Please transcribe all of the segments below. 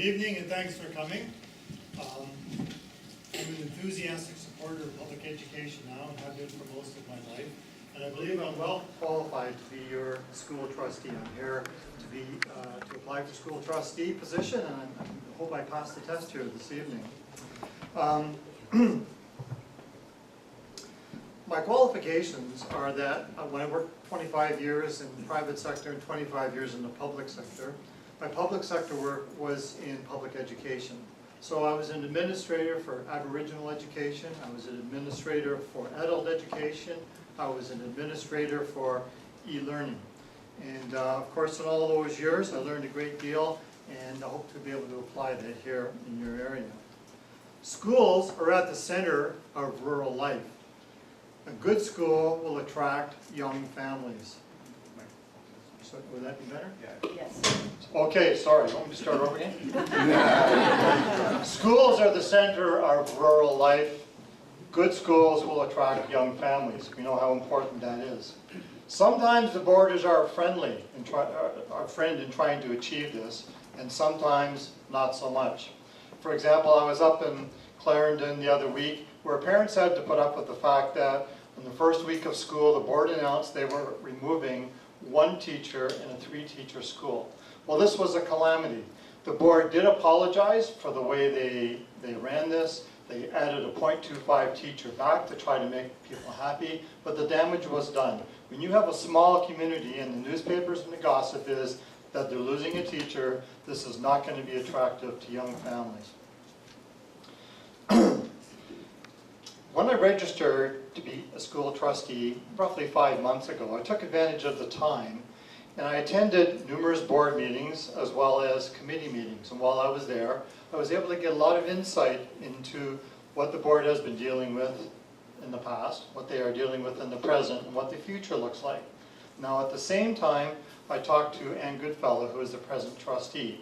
evening and thanks for coming. I'm an enthusiastic supporter of public education now and have been for most of my life. And I believe I'm well qualified to be your school trustee. I'm here to apply for school trustee position, and I hope I pass the test here this evening. My qualifications are that when I worked 25 years in the private sector and 25 years in the public sector, my public sector work was in public education. So I was an administrator for Aboriginal education, I was an administrator for adult education, I was an administrator for e-learning. And of course in all those years I learned a great deal, and I hope to be able to apply that here in your area. Schools are at the center of rural life. A good school will attract young families. So, would that be better? Yeah. Yes. Okay, sorry, want me to start over again? Schools are the center of rural life. Good schools will attract young families. We know how important that is. Sometimes the borders are friendly and our friend in trying to achieve this, and sometimes not so much. For example, I was up in Clarendon the other week where parents had to put up with the fact that in the first week of school the board announced they were removing one teacher in a 3-teacher school. Well, this was a calamity. The board did apologize for the way they ran this. They added a .25 teacher back to try to make people happy, but the damage was done. When you have a small community and the newspapers and the gossip is that they're losing a teacher, this is not going to be attractive to young families. When I registered to be a school trustee roughly 5 months ago, I took advantage of the time and I attended numerous board meetings as well as committee meetings. And while I was there, I was able to get a lot of insight into what the board has been dealing with in the past, what they are dealing with in the present, and what the future looks like. Now at the same time, I talked to Ann Goodfellow, who is the present trustee,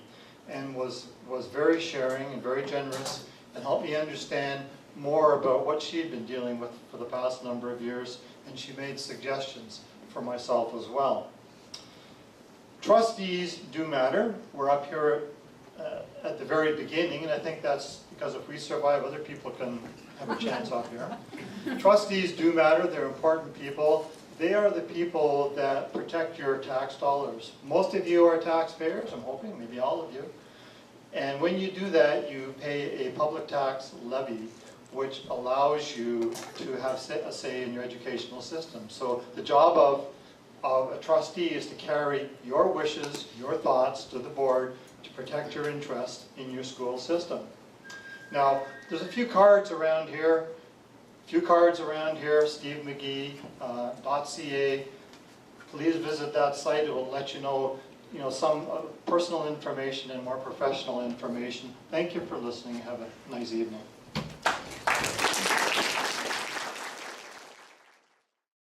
and was very sharing and very generous and helped me understand more about what she had been dealing with for the past number of years, and she made suggestions for myself as well. Trustees do matter. We're up here at the very beginning, and I think that's because if we survive, other people can have a chance up here. Trustees do matter. They're important people. They are the people that protect your tax dollars. Most of you are taxpayers, I'm hoping, maybe all of you. And when you do that, you pay a public tax levy, which allows you to have a say in your educational system. So the job of a trustee is to carry your wishes, your thoughts to the board to protect your interest in your school system. Now, there's a few cards around here. Steve Magee, .ca. Please visit that site. It will let you know some personal information and more professional information. Thank you for listening. Have a nice evening.